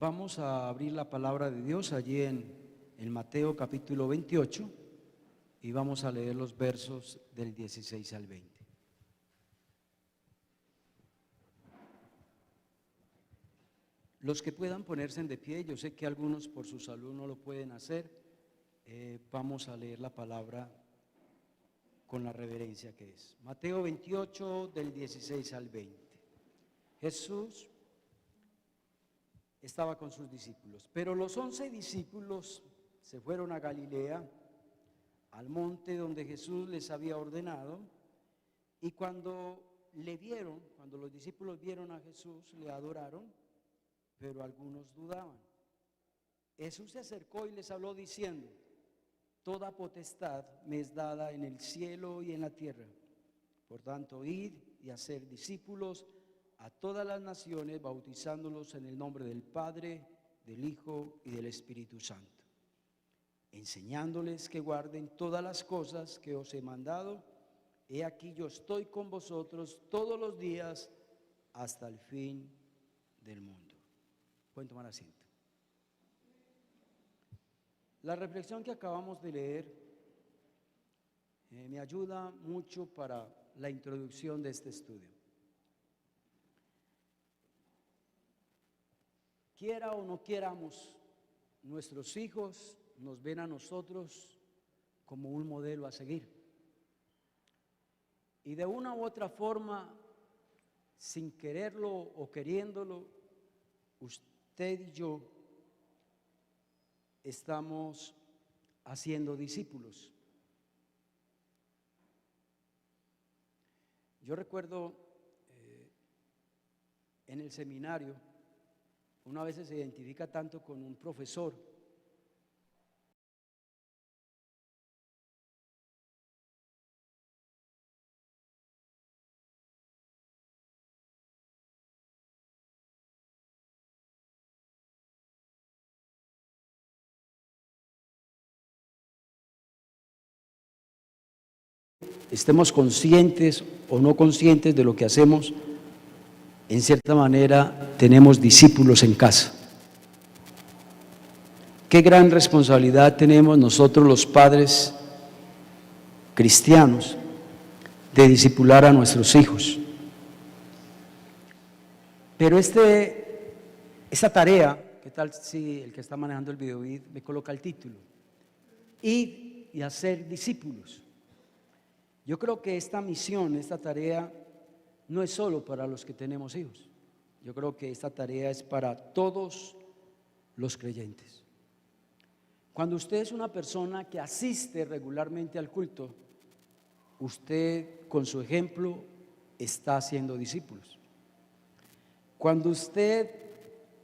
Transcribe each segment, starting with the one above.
Vamos a abrir la palabra de Dios allí en Mateo capítulo 28 y vamos a leer los versos del 16 al 20. Los que puedan ponerse de pie, yo sé que algunos por su salud no lo pueden hacer, vamos a leer la palabra con la reverencia que es. Mateo 28 del 16 al 20. Jesús estaba con sus discípulos, pero los 11 discípulos se fueron a Galilea, al monte donde Jesús les había ordenado, y cuando los discípulos vieron a Jesús, le adoraron, pero algunos dudaban. Jesús se acercó y les habló diciendo: toda potestad me es dada en el cielo y en la tierra. Por tanto, id y haced discípulos a todas las naciones, bautizándolos en el nombre del Padre, del Hijo y del Espíritu Santo, enseñándoles que guarden todas las cosas que os he mandado. He aquí, yo estoy con vosotros todos los días hasta el fin del mundo. Pueden tomar asiento. La reflexión que acabamos de leer me ayuda mucho para la introducción de este estudio. Quiera o no quieramos, nuestros hijos nos ven a nosotros como un modelo a seguir. Y de una u otra forma, sin quererlo o queriéndolo, usted y yo estamos haciendo discípulos. Yo recuerdo en el seminario, una vez se identifica tanto con un profesor estemos conscientes o no conscientes de lo que hacemos, en cierta manera tenemos discípulos en casa. Qué gran responsabilidad tenemos nosotros los padres cristianos de discipular a nuestros hijos. Pero esa tarea, ¿qué tal si el que está manejando el videovid me coloca el título? Ir y hacer discípulos. Yo creo que esta misión, esta tarea, no es solo para los que tenemos hijos. Yo creo que esta tarea es para todos los creyentes. Cuando usted es una persona que asiste regularmente al culto, usted con su ejemplo está haciendo discípulos. Cuando usted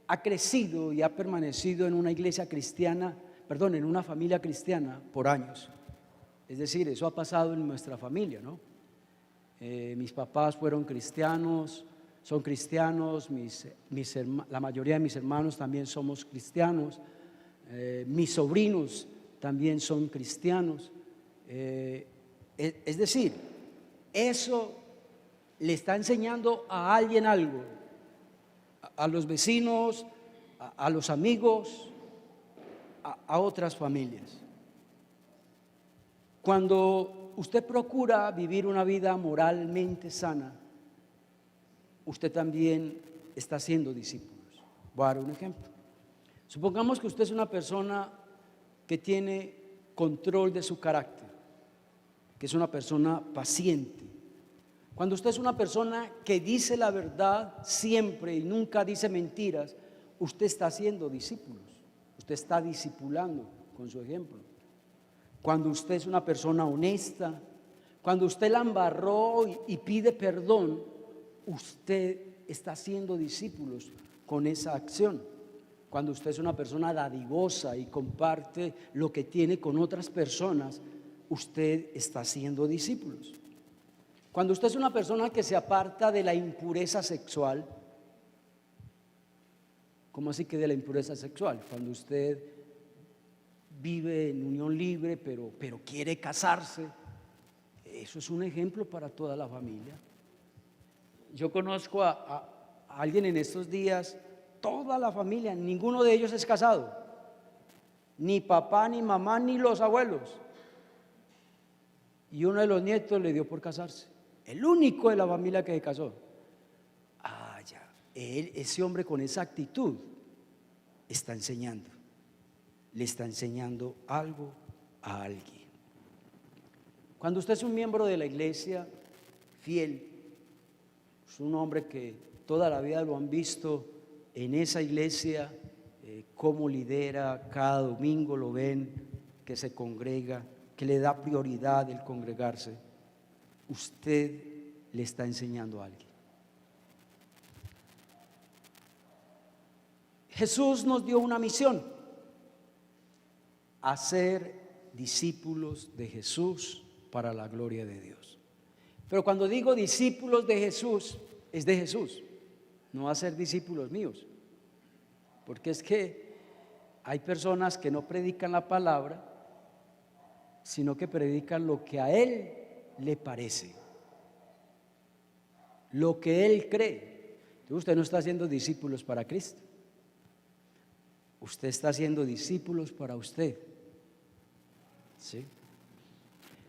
ha crecido y ha permanecido en una iglesia cristiana, en una familia cristiana por años, es decir, eso ha pasado en nuestra familia, ¿no? Mis papás fueron cristianos, son cristianos, la mayoría de mis hermanos también somos cristianos, mis sobrinos también son cristianos. Es decir, eso le está enseñando a alguien algo, a los vecinos, a los amigos, a otras familias. Cuando usted procura vivir una vida moralmente sana, usted también está haciendo discípulos. Voy a dar un ejemplo. Supongamos que usted es una persona que tiene control de su carácter, que es una persona paciente. Cuando usted es una persona que dice la verdad siempre y nunca dice mentiras, usted está haciendo discípulos, usted está discipulando con su ejemplo. Cuando usted es una persona honesta, cuando usted la embarró y pide perdón, usted está haciendo discípulos con esa acción. Cuando usted es una persona dadivosa y comparte lo que tiene con otras personas, usted está haciendo discípulos. Cuando usted es una persona que se aparta de la impureza sexual, ¿cómo así que de la impureza sexual? Cuando usted vive en unión libre, pero quiere casarse, eso es un ejemplo para toda la familia. Yo conozco a alguien en estos días, toda la familia, ninguno de ellos es casado, ni papá, ni mamá, ni los abuelos. Y uno de los nietos le dio por casarse, el único de la familia que se casó. Ah, ya, ese hombre con esa actitud está enseñando, le está enseñando algo a alguien. Cuando usted es un miembro de la iglesia fiel, es un hombre que toda la vida lo han visto en esa iglesia, cómo lidera, cada domingo lo ven, que se congrega, que le da prioridad el congregarse. Usted le está enseñando a alguien. Jesús nos dio una misión: hacer discípulos de Jesús para la gloria de Dios. Pero cuando digo discípulos de Jesús, es de Jesús, no va a ser discípulos míos, porque es que hay personas que no predican la palabra, sino que predican lo que a él le parece, lo que él cree. Entonces usted no está haciendo discípulos para Cristo, usted está haciendo discípulos para usted, ¿sí?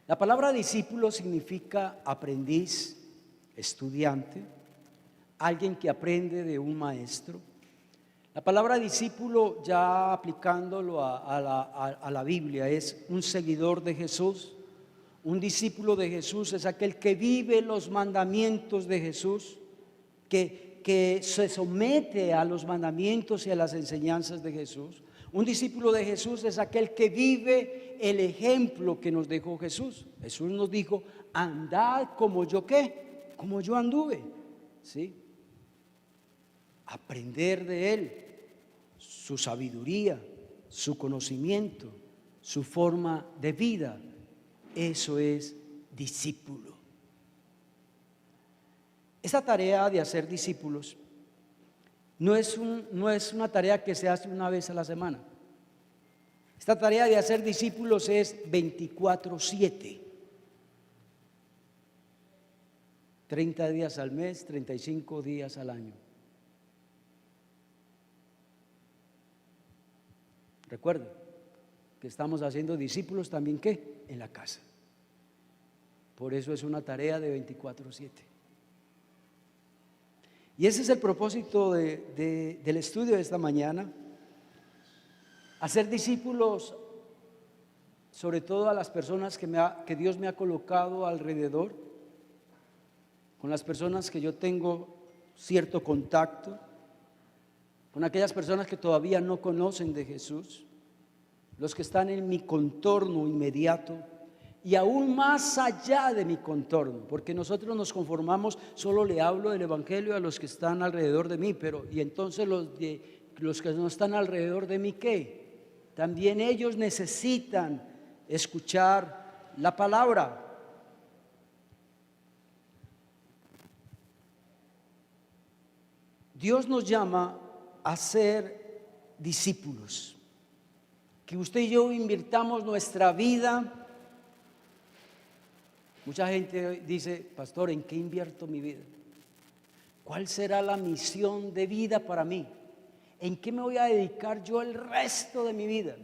La palabra discípulo significa aprendiz, estudiante, alguien que aprende de un maestro. La palabra discípulo, ya aplicándolo a la Biblia, es un seguidor de Jesús. Un discípulo de Jesús es aquel que vive los mandamientos de Jesús, que se somete a los mandamientos y a las enseñanzas de Jesús. Un discípulo de Jesús es aquel que vive el ejemplo que nos dejó Jesús. Jesús nos dijo: andad como yo, ¿qué? Como yo anduve, ¿sí? Aprender de él, su sabiduría, su conocimiento, su forma de vida. Eso es discípulo. Esa tarea de hacer discípulos no es una tarea que se hace una vez a la semana. Esta tarea de hacer discípulos es 24/7. 30 días al mes, 35 días al año. Recuerden que estamos haciendo discípulos también, ¿qué? En la casa. Por eso es una tarea de 24/7. Y ese es el propósito del estudio de esta mañana: hacer discípulos, sobre todo a las personas que Dios me ha colocado alrededor, con las personas que yo tengo cierto contacto, con aquellas personas que todavía no conocen de Jesús, los que están en mi contorno inmediato y aún más allá de mi contorno, porque nosotros nos conformamos, solo le hablo del evangelio a los que están alrededor de mí, y entonces los que no están alrededor de mí, ¿qué? También ellos necesitan escuchar la palabra. Dios nos llama a ser discípulos, que usted y yo invirtamos nuestra vida. Mucha gente dice: pastor, ¿en qué invierto mi vida? ¿Cuál será la misión de vida para mí? ¿En qué me voy a dedicar yo el resto de mi vida?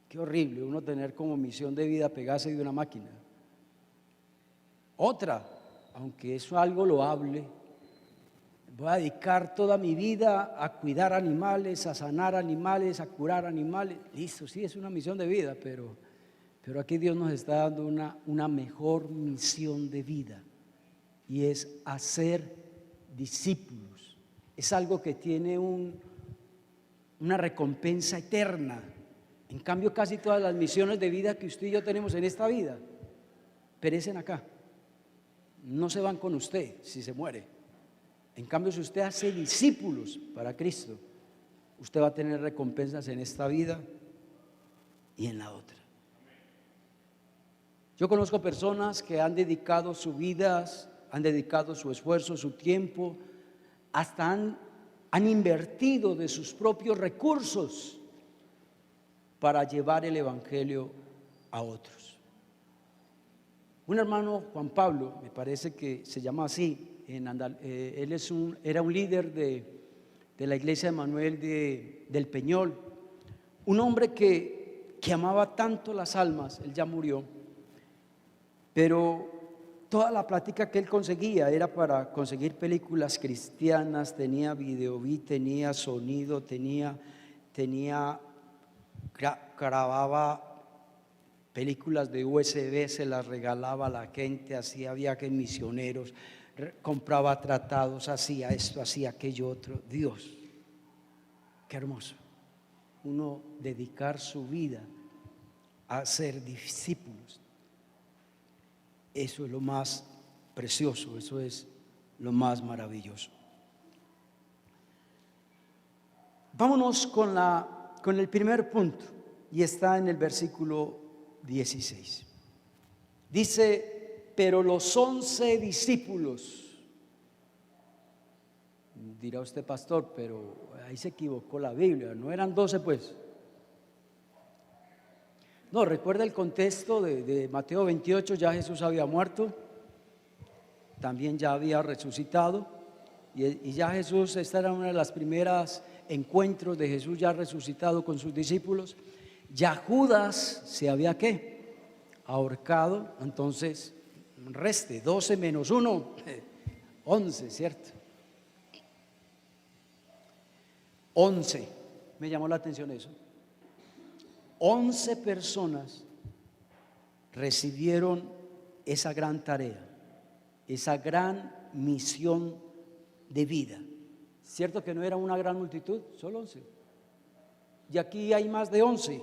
Qué horrible uno tener como misión de vida pegarse de una máquina. Otra, aunque eso es algo loable: voy a dedicar toda mi vida a cuidar animales, a sanar animales, a curar animales. Listo, sí, es una misión de vida, pero aquí Dios nos está dando una mejor misión de vida, y es hacer discípulos. Es algo que tiene una recompensa eterna. En cambio, casi todas las misiones de vida que usted y yo tenemos en esta vida perecen acá, no se van con usted si se muere. En cambio, si usted hace discípulos para Cristo, usted va a tener recompensas en esta vida y en la otra. Yo conozco personas que han dedicado sus vidas, han dedicado su esfuerzo, su tiempo, hasta han invertido de sus propios recursos para llevar el evangelio a otros. Un hermano, Juan Pablo, me parece que se llama así, él era un líder de de la iglesia de Manuel del Peñol, un hombre que amaba tanto las almas. Él ya murió, pero toda la plática que él conseguía era para conseguir películas cristianas. Tenía videobeat, tenía sonido, grababa películas de USB, se las regalaba a la gente, hacía viajes misioneros, compraba tratados, hacía esto, hacía aquello otro. Dios, qué hermoso uno dedicar su vida a ser discípulos. Eso es lo más precioso, eso es lo más maravilloso. Vámonos con el primer punto, y está en el versículo 16. Dice: pero los 11 discípulos. Dirá usted, pastor, pero ahí se equivocó la Biblia, ¿no eran 12 pues? No, recuerda el contexto de Mateo 28, ya Jesús había muerto, también ya había resucitado, y ya Jesús, esta era una de las primeras encuentros de Jesús ya resucitado con sus discípulos. Ya Judas se había ¿qué? Ahorcado. Entonces reste 12 menos 1, 11, ¿cierto? 11, me llamó la atención eso. 11 personas recibieron esa gran tarea, esa gran misión de vida. ¿Cierto que no era una gran multitud? Solo 11. Y aquí hay más de 11.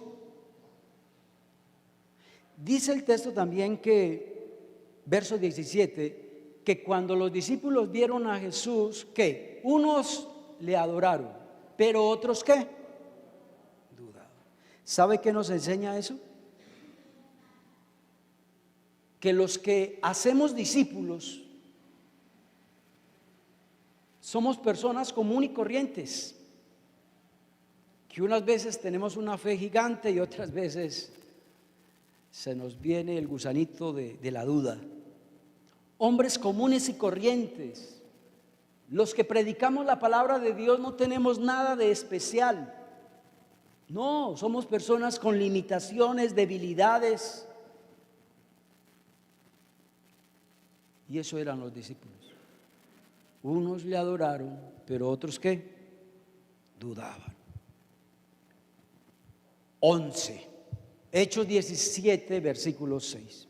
Dice el texto también que, verso 17, que cuando los discípulos vieron a Jesús, que unos le adoraron, pero otros ¿qué? Dudaban. ¿Sabe qué nos enseña eso? Que los que hacemos discípulos somos personas comunes y corrientes, que unas veces tenemos una fe gigante y otras veces se nos viene el gusanito de la duda. Hombres comunes y corrientes, los que predicamos la palabra de Dios, no tenemos nada de especial. No, somos personas con limitaciones, debilidades. Y eso eran los discípulos. Unos le adoraron, pero otros ¿qué? Dudaban. 11. Hechos 17, versículo 6.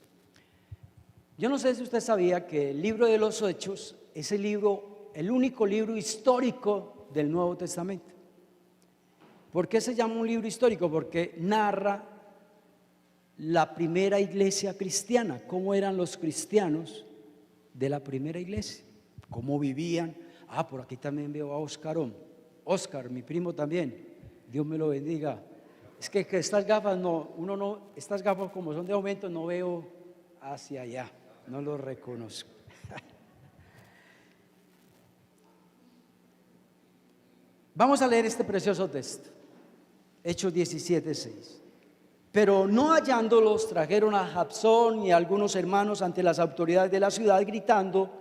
Yo no sé si usted sabía que el libro de los Hechos es el único libro histórico del Nuevo Testamento. ¿Por qué se llama un libro histórico? Porque narra la primera iglesia cristiana, cómo eran los cristianos de la primera iglesia, cómo vivían. Por aquí también veo a Oscar, mi primo también, Dios me lo bendiga. Es que estas gafas estas gafas como son de aumento, no veo hacia allá, no los reconozco. Vamos a leer este precioso texto, Hechos 17, 6. Pero no hallándolos, trajeron a Jasón y a algunos hermanos ante las autoridades de la ciudad, gritando,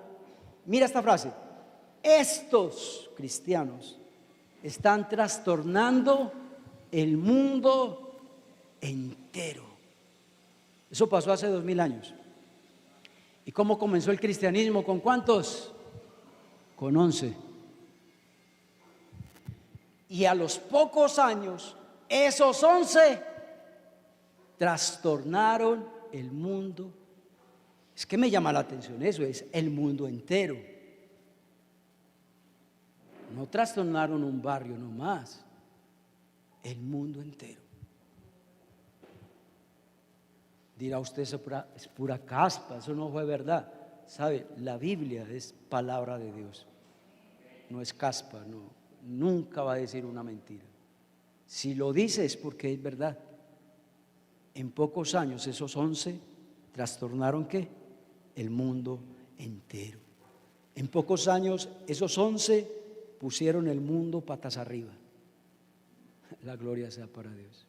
mira esta frase: estos cristianos están trastornando el mundo entero. Eso pasó hace 2000 años. ¿Y cómo comenzó el cristianismo? ¿Con cuántos? Con 11. Y a los pocos años, esos 11 trastornaron el mundo. Es que me llama la atención eso, es el mundo entero. No trastornaron un barrio nomás, el mundo entero. Dirá usted, eso es pura caspa, eso no fue verdad. ¿Sabe? La Biblia es palabra de Dios, no es caspa, no, nunca va a decir una mentira. Si lo dice es porque es verdad. En pocos años esos 11 trastornaron ¿qué? El mundo entero. En pocos años esos 11 pusieron el mundo patas arriba. La gloria sea para Dios.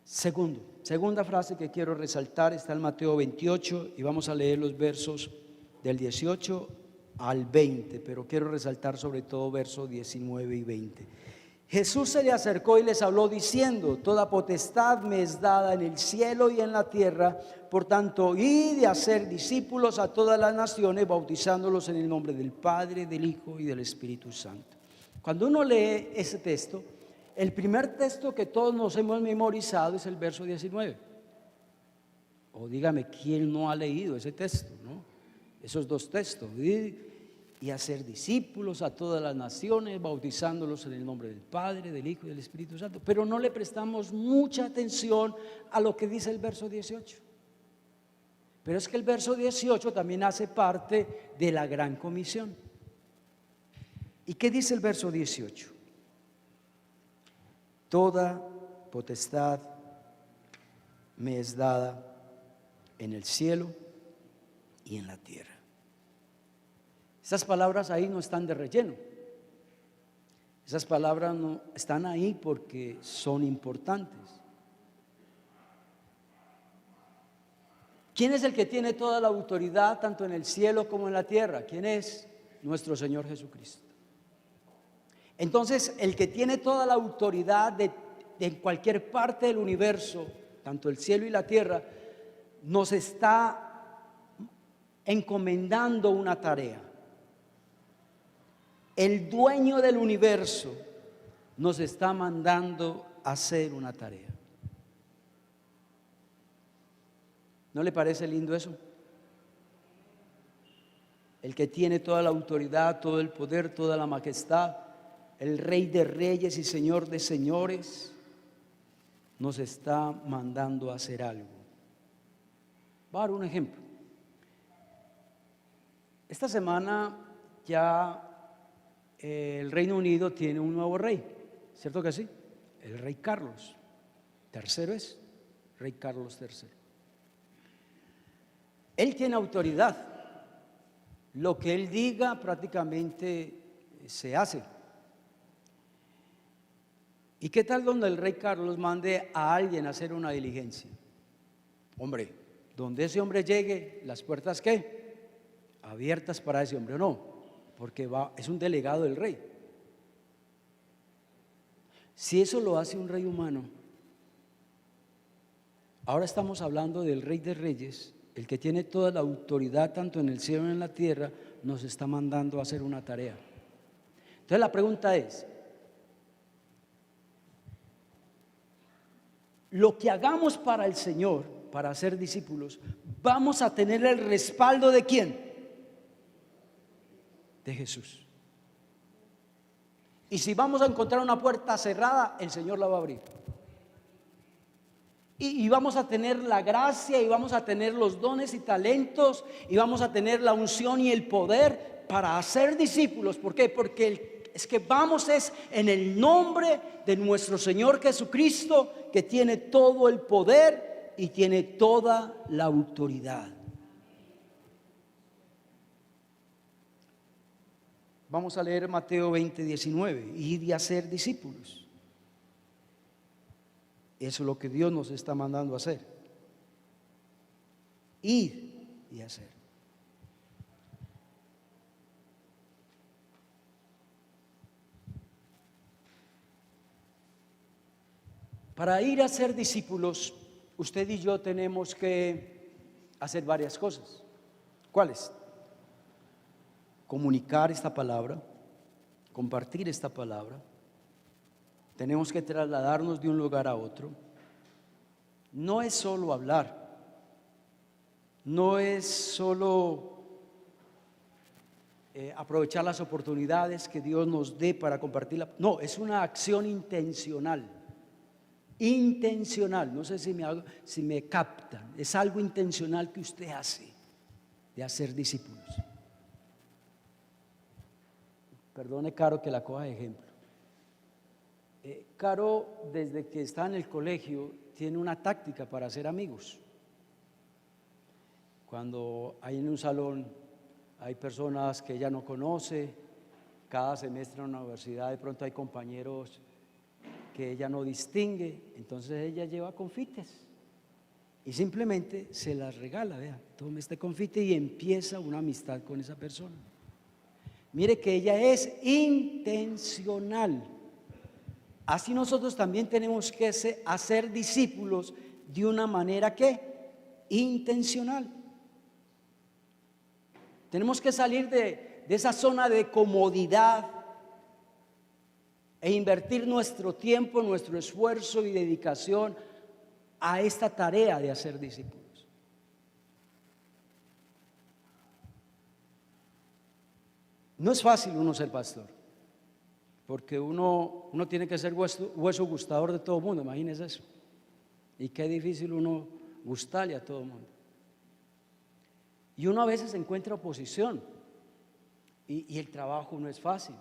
Segunda frase que quiero resaltar está en Mateo 28 y vamos a leer los versos del 18 al 20, pero quiero resaltar sobre todo versos 19 y 20. Jesús se le acercó y les habló diciendo: toda potestad me es dada en el cielo y en la tierra. Por tanto, id y hacer discípulos a todas las naciones, bautizándolos en el nombre del Padre, del Hijo y del Espíritu Santo. Cuando uno lee ese texto, el primer texto que todos nos hemos memorizado es el verso 19. O dígame, ¿quién no ha leído ese texto, no? Esos dos textos: y hacer discípulos a todas las naciones, bautizándolos en el nombre del Padre, del Hijo y del Espíritu Santo. Pero no le prestamos mucha atención a lo que dice el verso 18. Pero es que el verso 18 también hace parte de la gran comisión. ¿Y qué dice el verso 18? Toda potestad me es dada en el cielo y en la tierra. Esas palabras ahí no están de relleno. Esas palabras no están ahí porque son importantes. ¿Quién es el que tiene toda la autoridad tanto en el cielo como en la tierra? ¿Quién es? Nuestro Señor Jesucristo. Entonces, el que tiene toda la autoridad de cualquier parte del universo, tanto el cielo y la tierra, nos está encomendando una tarea. El dueño del universo nos está mandando a hacer una tarea. ¿No le parece lindo eso? El que tiene toda la autoridad, todo el poder, toda la majestad, el Rey de reyes y Señor de señores, nos está mandando a hacer algo. Voy a dar un ejemplo. Esta semana ya el Reino Unido tiene un nuevo rey, ¿cierto que sí? El rey Carlos III es, rey Carlos III. Él tiene autoridad, lo que él diga prácticamente se hace. ¿Y qué tal donde el rey Carlos mande a alguien a hacer una diligencia? Hombre, donde ese hombre llegue, las puertas ¿qué? Abiertas para ese hombre, ¿o no? Porque es un delegado del rey. Si eso lo hace un rey humano, ahora estamos hablando del Rey de Reyes, el que tiene toda la autoridad tanto en el cielo como en la tierra, nos está mandando a hacer una tarea. Entonces la pregunta es: lo que hagamos para el Señor, para ser discípulos, ¿vamos a tener el respaldo de quién? De Jesús. Y si vamos a encontrar una puerta cerrada, el Señor la va a abrir. Y vamos a tener la gracia, y vamos a tener los dones y talentos, y vamos a tener la unción y el poder para hacer discípulos. ¿Por qué? Porque es que vamos en el nombre de nuestro Señor Jesucristo, que tiene todo el poder y tiene toda la autoridad. Vamos a leer Mateo 20:19. Id y hacer discípulos. Eso es lo que Dios nos está mandando a hacer. Id y hacer. Para ir a ser discípulos, usted y yo tenemos que hacer varias cosas. ¿Cuáles? Comunicar esta palabra, compartir esta palabra. Tenemos que trasladarnos de un lugar a otro. No es solo hablar, no es solo aprovechar las oportunidades que Dios nos dé para compartirla. No, es una acción intencional. Intencional, no sé si me captan. Es algo intencional que usted hace de hacer discípulos. Perdone, Caro, que la coja de ejemplo. Caro, desde que está en el colegio, tiene una táctica para hacer amigos. Cuando hay en un salón, hay personas que ella no conoce, cada semestre en la universidad de pronto hay compañeros que ella no distingue, entonces ella lleva confites y simplemente se las regala. Vea, tome este confite y empieza una amistad con esa persona. Mire que ella es intencional. Así nosotros también tenemos que hacer discípulos de una manera que intencional. Tenemos que salir de esa zona de comodidad e invertir nuestro tiempo, nuestro esfuerzo y dedicación a esta tarea de hacer discípulos. No es fácil uno ser pastor, porque uno tiene que ser hueso gustador de todo el mundo, imagínese eso. Y qué difícil uno gustarle a todo el mundo. Y uno a veces encuentra oposición y el trabajo no es fácil.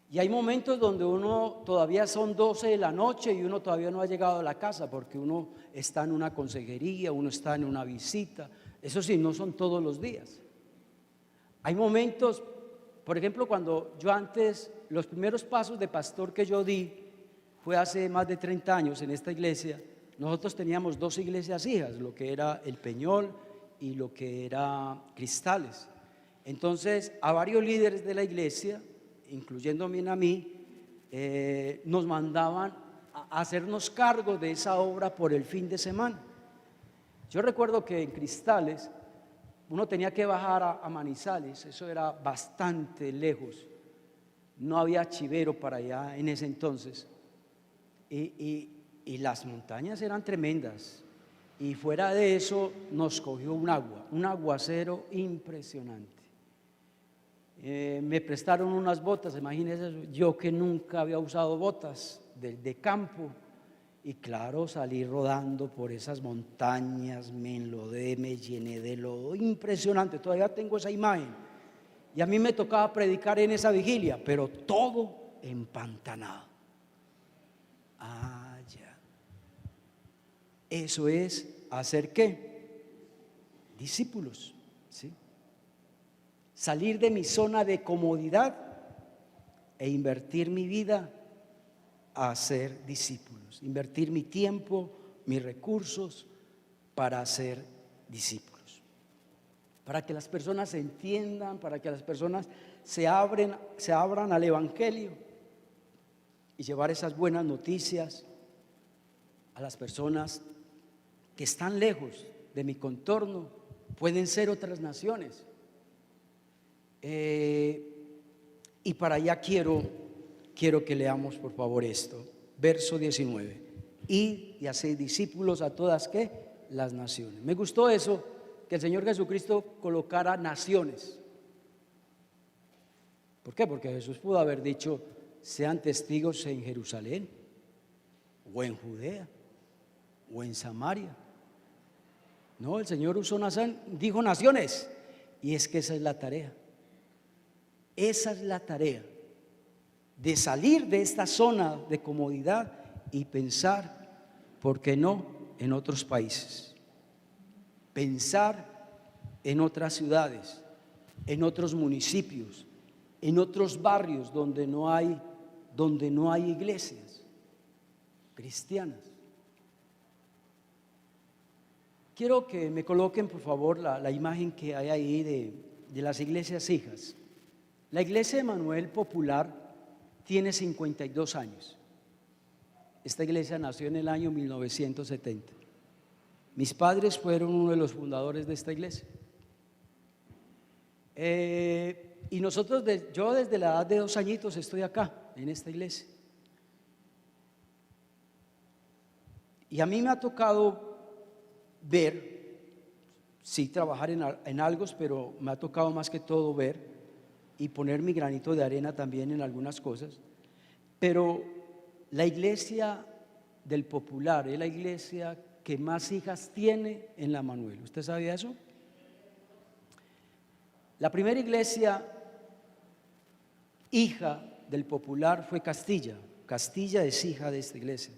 Y hay momentos donde uno todavía son 12 de la noche y uno todavía no ha llegado a la casa porque uno está en una consejería, uno está en una visita. Eso sí, no son todos los días. Hay momentos, por ejemplo, cuando yo antes, los primeros pasos de pastor que yo di fue hace más de 30 años en esta iglesia. Nosotros teníamos 2 iglesias hijas, lo que era El Peñol y lo que era Cristales. Entonces, a varios líderes de la iglesia, incluyéndome a mí, nos mandaban a hacernos cargo de esa obra por el fin de semana. Yo recuerdo que en Cristales uno tenía que bajar a Manizales, eso era bastante lejos, no había chivero para allá en ese entonces, y las montañas eran tremendas, y fuera de eso nos cogió un aguacero impresionante. Me prestaron unas botas, imagínense, yo que nunca había usado botas de campo, y claro, salí rodando por esas montañas, me enlodé, me llené de lodo, impresionante, todavía tengo esa imagen. Y a mí me tocaba predicar en esa vigilia, pero todo empantanado. Ah, ya. Eso es hacer ¿qué? Discípulos, ¿sí? Salir de mi zona de comodidad e invertir mi vida a ser discípulos, invertir mi tiempo, mis recursos para ser discípulos, para que las personas entiendan, para que las personas se abran al Evangelio y llevar esas buenas noticias a las personas que están lejos de mi contorno, pueden ser otras naciones. Y para allá quiero que leamos por favor esto, verso 19. Id y haced discípulos a todas ¿qué? Las naciones. Me gustó eso, que el Señor Jesucristo colocara naciones. ¿Por qué? Porque Jesús pudo haber dicho, sean testigos en Jerusalén, o en Judea, o en Samaria. No, el Señor dijo naciones, y es que esa es la tarea. Esa es la tarea, de salir de esta zona de comodidad y pensar, ¿por qué no?, en otros países. Pensar en otras ciudades, en otros municipios, en otros barrios donde no hay iglesias cristianas. Quiero que me coloquen por favor la imagen que hay ahí de las iglesias hijas. La iglesia de Emanuel Popular tiene 52 años. Esta iglesia nació en el año 1970. Mis padres fueron uno de los fundadores de esta iglesia. Y yo desde la edad de 2 añitos estoy acá, en esta iglesia. Y a mí me ha tocado ver, sí trabajar en algo, pero me ha tocado más que todo ver y poner mi granito de arena también en algunas cosas. Pero la iglesia del Popular es la iglesia que más hijas tiene en la Emanuel. ¿Usted sabía eso? La primera iglesia hija del Popular fue Castilla. Castilla es hija de esta iglesia.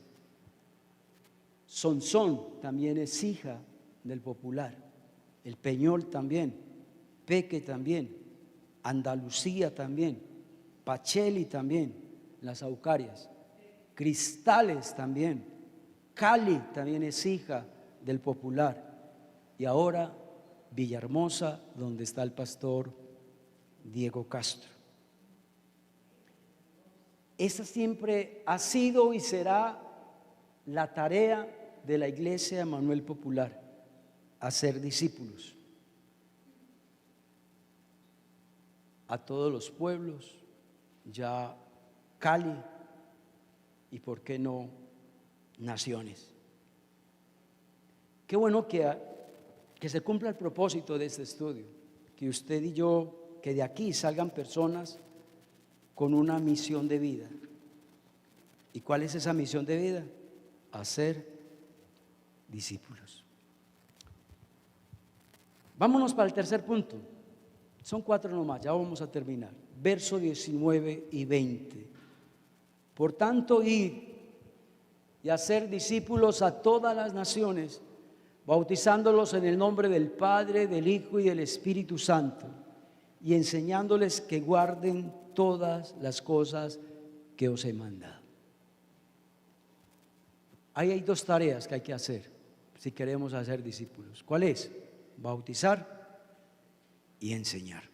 Sonsón también es hija del Popular. El Peñol también. Peque también. Andalucía también, Pacheli también, las Aucarias, Cristales también, Cali también es hija del Popular, y ahora Villahermosa, donde está el pastor Diego Castro. esa siempre ha sido y será la tarea de la Iglesia de Emanuel Popular, hacer discípulos a todos los pueblos, ya Cali y por qué no naciones. Qué bueno que se cumpla el propósito de este estudio, que usted y yo, que de aquí salgan personas con una misión de vida. ¿Y cuál es esa misión de vida? Hacer discípulos. Vámonos para el tercer punto. Son 4 nomás, ya vamos a terminar. Versos 19 y 20. Por tanto, id y hacer discípulos a todas las naciones, bautizándolos en el nombre del Padre, del Hijo y del Espíritu Santo, y enseñándoles que guarden todas las cosas que os he mandado. Ahí hay 2 tareas que hay que hacer si queremos hacer discípulos. ¿Cuál es? Bautizar y enseñar.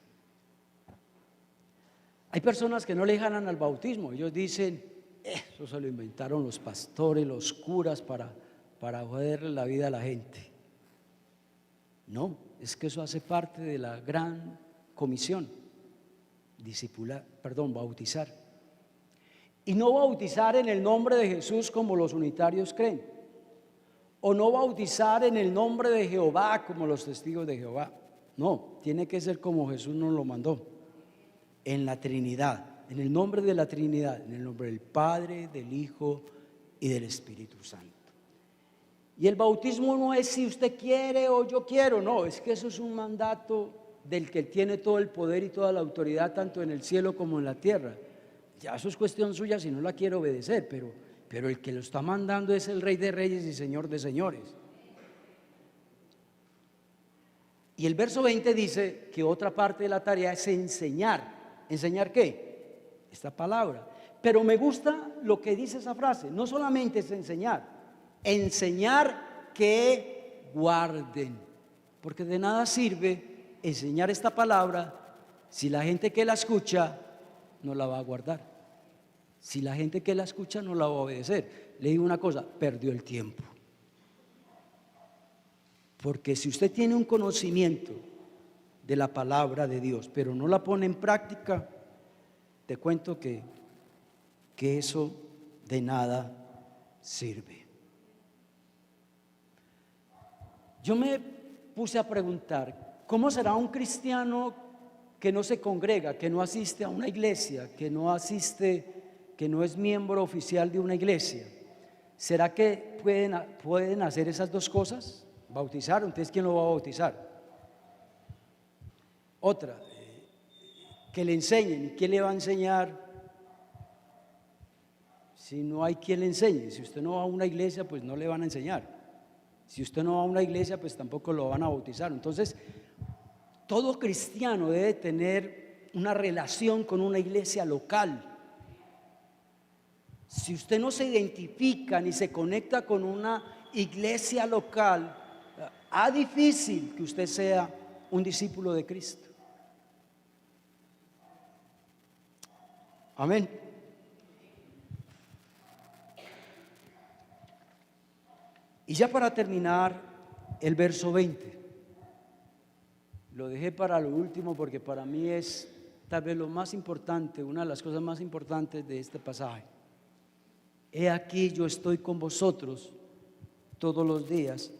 Hay personas que no le ganan al bautismo. Ellos dicen, eso se lo inventaron los pastores, los curas para joderle la vida a la gente. No, es que eso hace parte de la gran comisión, bautizar. Y no bautizar en el nombre de Jesús como los unitarios creen, o no bautizar en el nombre de Jehová como los testigos de Jehová. No, tiene que ser como Jesús nos lo mandó, en la Trinidad, en el nombre de la Trinidad, en el nombre del Padre, del Hijo y del Espíritu Santo. Y el bautismo no es si usted quiere o yo quiero, no, es que eso es un mandato del que tiene todo el poder y toda la autoridad, tanto en el cielo como en la tierra. Ya eso es cuestión suya si no la quiere obedecer, pero el que lo está mandando es el Rey de Reyes y Señor de Señores. Y el verso 20 dice que otra parte de la tarea es enseñar. ¿Enseñar qué? Esta palabra. Pero me gusta lo que dice esa frase. No solamente es enseñar que guarden. Porque de nada sirve enseñar esta palabra si la gente que la escucha no la va a guardar. Si la gente que la escucha no la va a obedecer. Le digo una cosa, perdió el tiempo. Porque si usted tiene un conocimiento de la palabra de Dios, pero no la pone en práctica, te cuento que eso de nada sirve. Yo me puse a preguntar, ¿cómo será un cristiano que no se congrega, que no asiste a una iglesia, que no es miembro oficial de una iglesia? ¿Será que pueden hacer esas 2 cosas? Bautizar, entonces ¿quién lo va a bautizar? Otra, que le enseñen. ¿Y quién le va a enseñar si no hay quien le enseñe? Si usted no va a una iglesia, pues no le van a enseñar. Si usted no va a una iglesia, pues tampoco lo van a bautizar. Entonces, todo cristiano debe tener una relación con una iglesia local. Si usted no se identifica ni se conecta con una iglesia local, difícil que usted sea un discípulo de Cristo. Amén. Y ya para terminar, el verso 20. Lo dejé para lo último porque para mí es tal vez lo más importante, una de las cosas más importantes de este pasaje. He aquí yo estoy con vosotros todos los días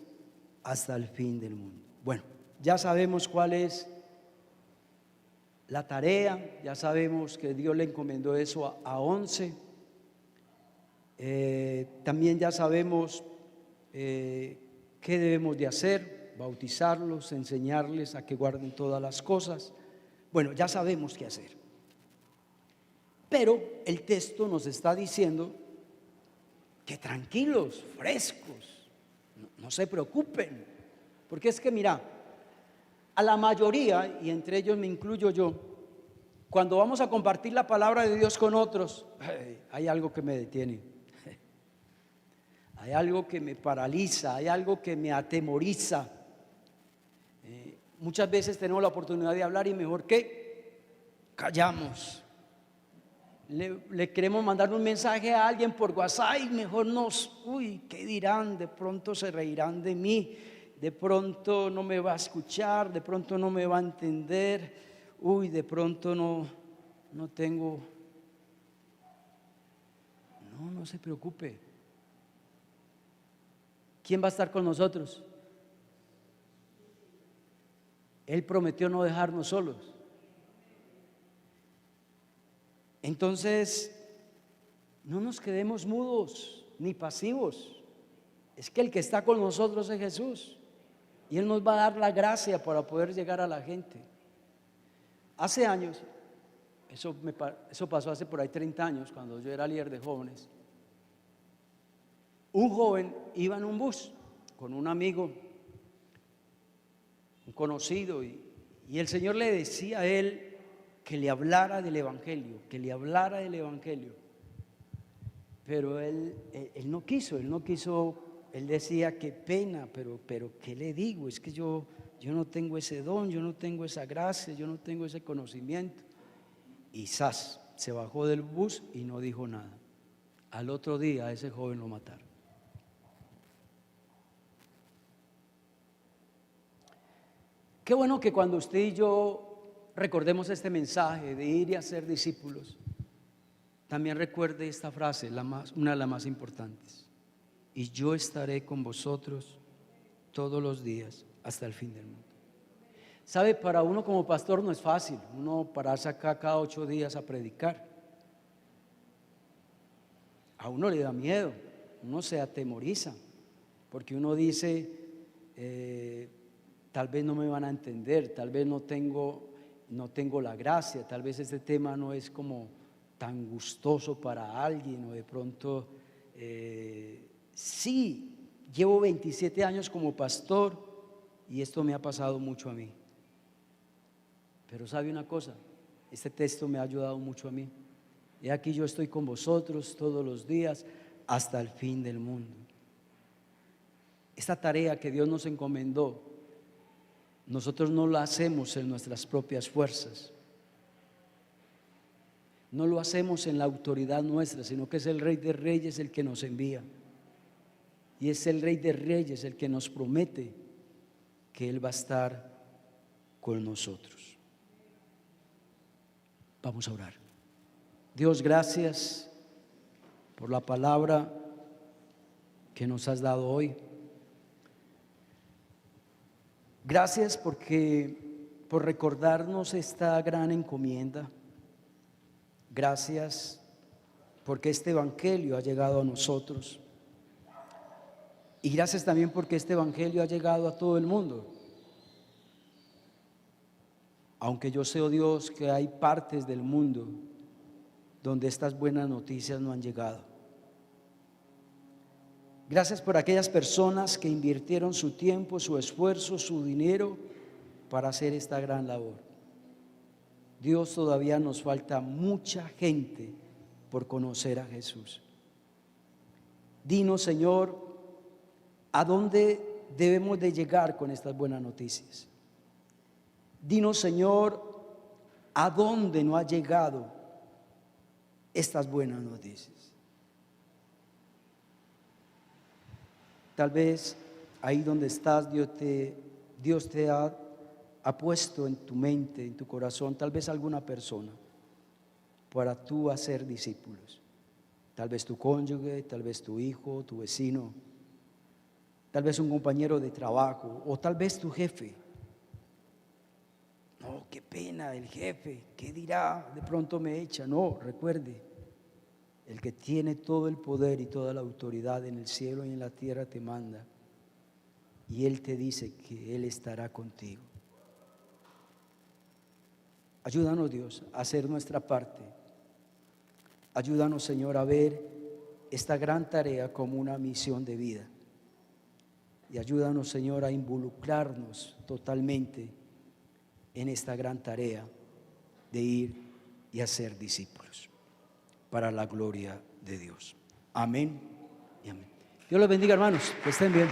hasta el fin del mundo. Bueno, ya sabemos cuál es la tarea, ya sabemos que Dios le encomendó eso a 11. También ya sabemos qué debemos de hacer: bautizarlos, enseñarles a que guarden todas las cosas. Bueno, ya sabemos qué hacer. Pero el texto nos está diciendo que tranquilos, frescos, no se preocupen, porque es que mira, a la mayoría, y entre ellos me incluyo yo, cuando vamos a compartir la palabra de Dios con otros, hay algo que me detiene, hay algo que me paraliza, hay algo que me atemoriza. Muchas veces tenemos la oportunidad de hablar y mejor que callamos. le queremos mandar un mensaje a alguien por WhatsApp y mejor ¿qué dirán? De pronto se reirán de mí, de pronto no me va a escuchar, de pronto no me va a entender, de pronto no tengo. No se preocupe. ¿Quién va a estar con nosotros? Él prometió no dejarnos solos. Entonces, no nos quedemos mudos ni pasivos. Es que el que está con nosotros es Jesús. Y Él nos va a dar la gracia para poder llegar a la gente. Hace años, eso pasó hace por ahí 30 años, cuando yo era líder de jóvenes. Un joven iba en un bus con un amigo, un conocido, y el Señor le decía a él que le hablara del Evangelio, pero él no quiso, él decía, qué pena, pero ¿qué le digo? Es que yo no tengo ese don, yo no tengo esa gracia, yo no tengo ese conocimiento. Y se bajó del bus y no dijo nada. Al otro día a ese joven lo mataron. Qué bueno que cuando usted y yo recordemos este mensaje de ir y hacer discípulos, también recuerde esta frase, una de las más importantes: y yo estaré con vosotros todos los días hasta el fin del mundo. Sabe, para uno como pastor no es fácil, uno pararse acá cada 8 días a predicar. A uno le da miedo, uno se atemoriza, porque uno dice, tal vez no me van a entender, tal vez no tengo la gracia, tal vez este tema no es como tan gustoso para alguien, o de pronto, sí, llevo 27 años como pastor y esto me ha pasado mucho a mí. Pero sabe una cosa, este texto me ha ayudado mucho a mí. Y aquí yo estoy con vosotros todos los días hasta el fin del mundo. Esta tarea que Dios nos encomendó, nosotros no la hacemos en nuestras propias fuerzas, no lo hacemos en la autoridad nuestra, sino que es el Rey de Reyes el que nos envía. Y es el Rey de Reyes el que nos promete que Él va a estar con nosotros. Vamos a orar. Dios, gracias por la palabra que nos has dado hoy. Gracias por recordarnos esta gran encomienda. Gracias porque este evangelio ha llegado a nosotros. Y gracias también porque este evangelio ha llegado a todo el mundo. Aunque yo sé, oh Dios, que hay partes del mundo donde estas buenas noticias no han llegado. Gracias por aquellas personas que invirtieron su tiempo, su esfuerzo, su dinero para hacer esta gran labor. Dios, todavía nos falta mucha gente por conocer a Jesús. Dinos, Señor, ¿a dónde debemos de llegar con estas buenas noticias? Dinos, Señor, ¿a dónde no ha llegado estas buenas noticias? Tal vez ahí donde estás, Dios te ha puesto en tu mente, en tu corazón, tal vez alguna persona para tú hacer discípulos. Tal vez tu cónyuge, tal vez tu hijo, tu vecino, tal vez un compañero de trabajo, o tal vez tu jefe. No, qué pena el jefe, ¿qué dirá? De pronto me echa. No, recuerde, el que tiene todo el poder y toda la autoridad en el cielo y en la tierra te manda, y Él te dice que Él estará contigo. Ayúdanos, Dios, a hacer nuestra parte. Ayúdanos, Señor, a ver esta gran tarea como una misión de vida. Y ayúdanos, Señor, a involucrarnos totalmente en esta gran tarea de ir y hacer discípulos para la gloria de Dios. Amén y amén. Dios los bendiga, hermanos, que estén bien.